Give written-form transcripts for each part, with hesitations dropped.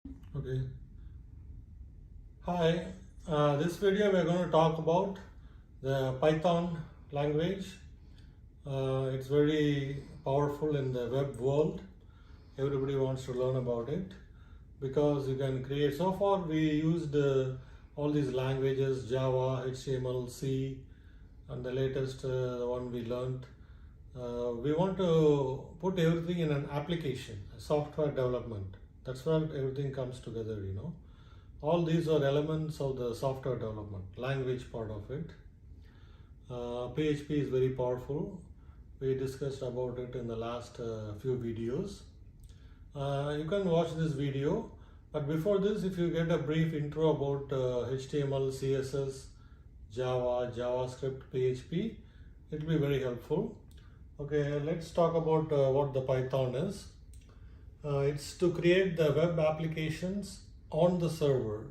Okay. Hi. This video we are going to talk about the Python language. It's very powerful in the web world. Everybody wants to learn about it because you can create. So far we used all these languages: Java, HTML, C, and the latest one we learned. We want to put everything in an application, software development. That's where everything comes together. All these are elements of the software development, language part of it. PHP is very powerful. We discussed about it in the last few videos. You can watch this video, but before this, if you get a brief intro about HTML, CSS, Java, JavaScript, PHP, it will be very helpful. Okay, let's talk about what the Python is. It's to create the web applications on the server.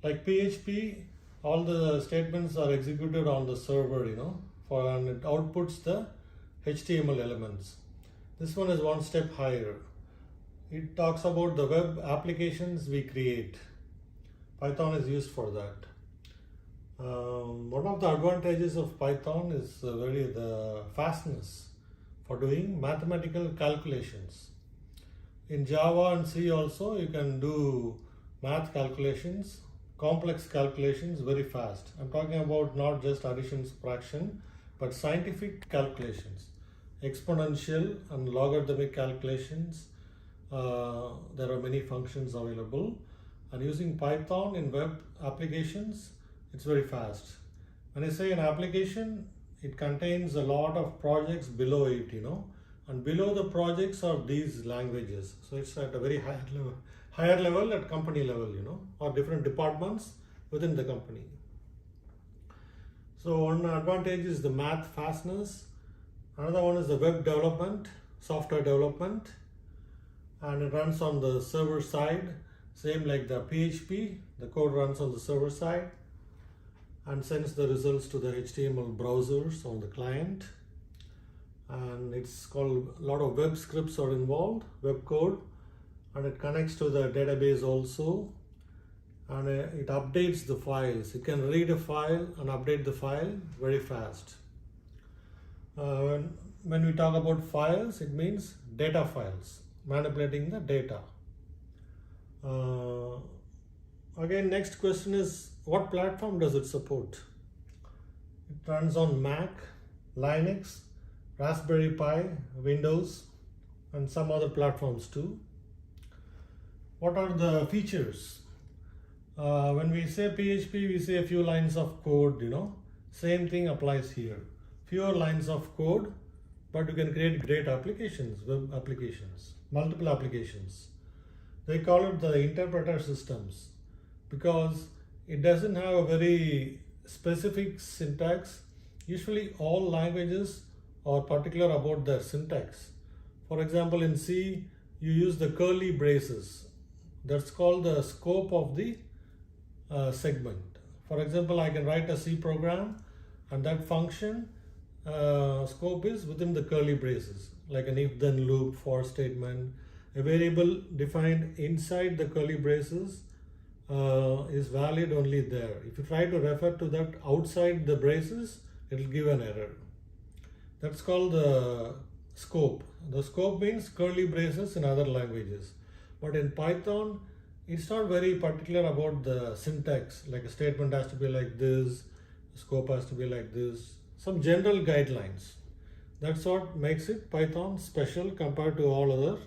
Like PHP, all the statements are executed on the server, and it outputs the HTML elements. This one is one step higher. It talks about the web applications we create. Python is used for that. One of the advantages of Python is the fastness for doing mathematical calculations. In Java and C also, you can do math calculations, complex calculations very fast. I'm talking about not just addition, subtraction, but scientific calculations, exponential and logarithmic calculations. There are many functions available, and using Python in web applications, it's very fast. When I say an application, it contains a lot of projects below it, and below the projects are these languages. So it's at a very higher level at company level, or different departments within the company. So one advantage is the math fastness. Another one is the web development, software development, and it runs on the server side, same like the PHP. The code runs on the server side and sends the results to the HTML browsers on the client. And it's called, a lot of web scripts are involved, web code, and it connects to the database also, and it updates the files. You can read a file and update the file very fast. When we talk about files, it means data files, manipulating the data. Again, next question is, what platform does it support? It runs on Mac, Linux, Raspberry Pi, Windows, and some other platforms too. What are the features? When we say PHP, we say a few lines of code, Same thing applies here. Fewer lines of code, but you can create great applications, web applications, multiple applications. They call it the interpreter systems because it doesn't have a very specific syntax. Usually all languages are particular about their syntax. For example, in C, you use the curly braces. That's called the scope of the segment. For example, I can write a C program, and that function scope is within the curly braces, like an if-then loop, for statement. A variable defined inside the curly braces is valid only there. If you try to refer to that outside the braces, it will give an error. That's called the scope. The scope means curly braces in other languages. But in Python, it's not very particular about the syntax, like a statement has to be like this, scope has to be like this, some general guidelines. That's what makes it Python special compared to all other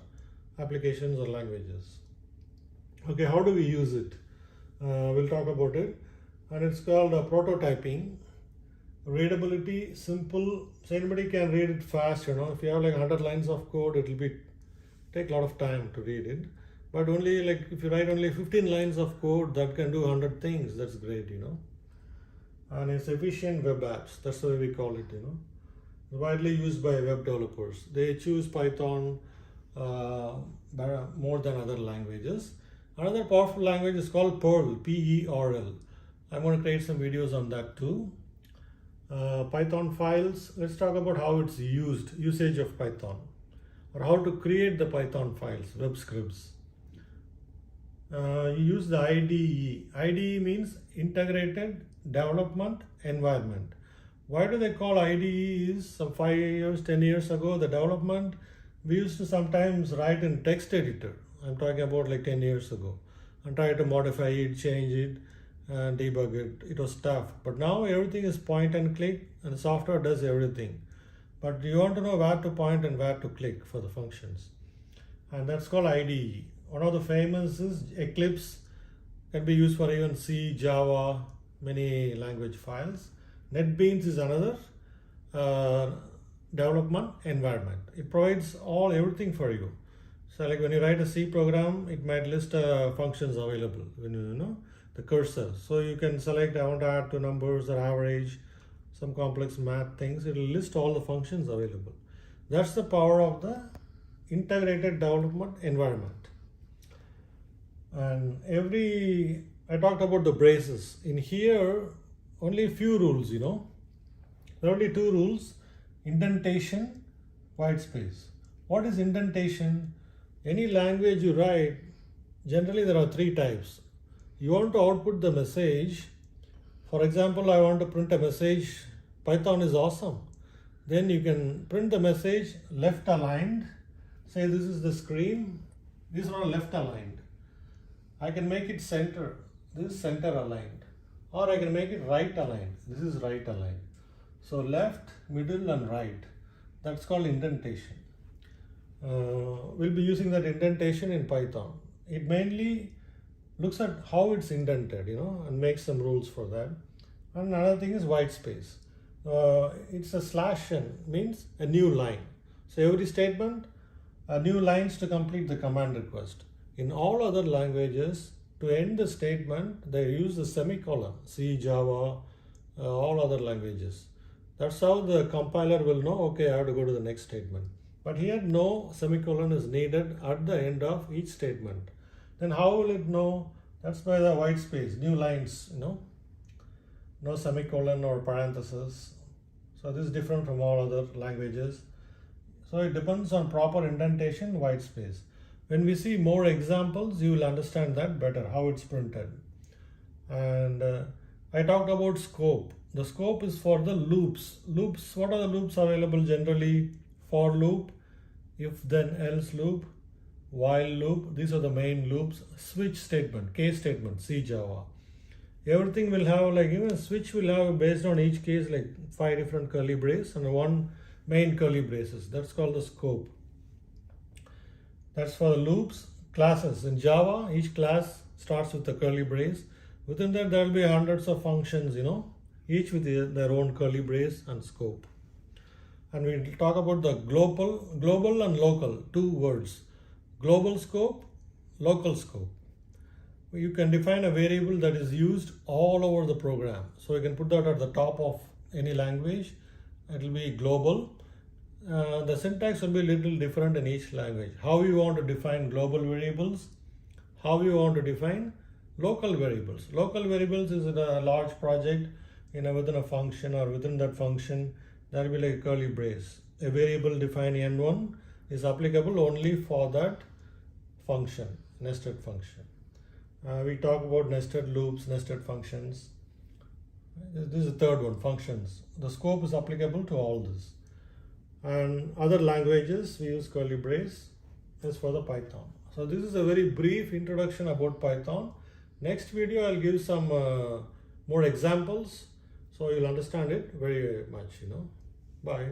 applications or languages. Okay, how do we use it? We'll talk about it. And it's called prototyping. Readability, simple, so anybody can read it fast, If you have like 100 lines of code, it will take a lot of time to read it. But only like if you write only 15 lines of code that can do 100 things, that's great, And it's efficient web apps, that's the way we call it, Widely used by web developers. They choose Python more than other languages. Another powerful language is called Perl, P-E-R-L. I'm going to create some videos on that too. Python files, let's talk about how it's usage of Python, or how to create the Python files, web scripts. you use the IDE. IDE means Integrated Development Environment. Why do they call IDE? Is some 5 years, 10 years ago, the development we used to sometimes write in text editor. I'm talking about like 10 years ago, and try to modify it, change it, and debug it. It was tough. But now everything is point and click, and the software does everything. But you want to know where to point and where to click for the functions, and that's called IDE. One of the famous is Eclipse, can be used for even C, Java, many language files. NetBeans is another development environment. It provides everything for you. So like when you write a C program, it might list functions available when you know the cursor. So you can select, I want to add two numbers or average, some complex math things. It will list all the functions available. That's the power of the integrated development environment. And I talked about the braces. In here, only a few rules, There are only two rules: indentation, white space. What is indentation? Any language you write, generally there are three types. You want to output the message. For example, I want to print a message, Python is awesome. Then you can print the message left aligned. Say this is the screen. These are all left aligned. I can make it center. This is center aligned. Or I can make it right aligned. This is right aligned. So left, middle and right. That's called indentation. We'll be using that indentation in Python. It mainly looks at how it's indented, and makes some rules for that. And another thing is white space. It's a /n, means a new line. So every statement, new lines to complete the command request. In all other languages, to end the statement, they use the semicolon. C, Java, all other languages. That's how the compiler will know, okay, I have to go to the next statement. But here, no semicolon is needed at the end of each statement. Then how will it know? That's by the white space, new lines, no semicolon or parenthesis. So this is different from all other languages. So it depends on proper indentation, white space. When we see more examples, you will understand that better, how it's printed. And I talked about scope. The scope is for the loops. Loops, what are the loops available generally? For loop, if then else loop, while loop, these are the main loops. Switch statement, case statement, C Java. Everything will have even switch will have based on each case 5 different curly braces and one main curly braces. That's called the scope. That's for the loops. Classes in Java, each class starts with a curly brace. Within that, there will be hundreds of functions, each with their own curly brace and scope. And we'll talk about the global and local, two words. Global scope, local scope. You can define a variable that is used all over the program. So you can put that at the top of any language. It will be global. The syntax will be a little different in each language. How you want to define global variables, how you want to define local variables. Local variables is in a large project, within a function or within that function, there will be a curly brace. A variable defined N1 is applicable only for that function, nested function. We talk about nested loops, nested functions. This is the third one, functions. The scope is applicable to all this. And other languages, we use curly brace as for the Python. So this is a very brief introduction about Python. Next video, I'll give some more examples, so you'll understand it very much, Bye.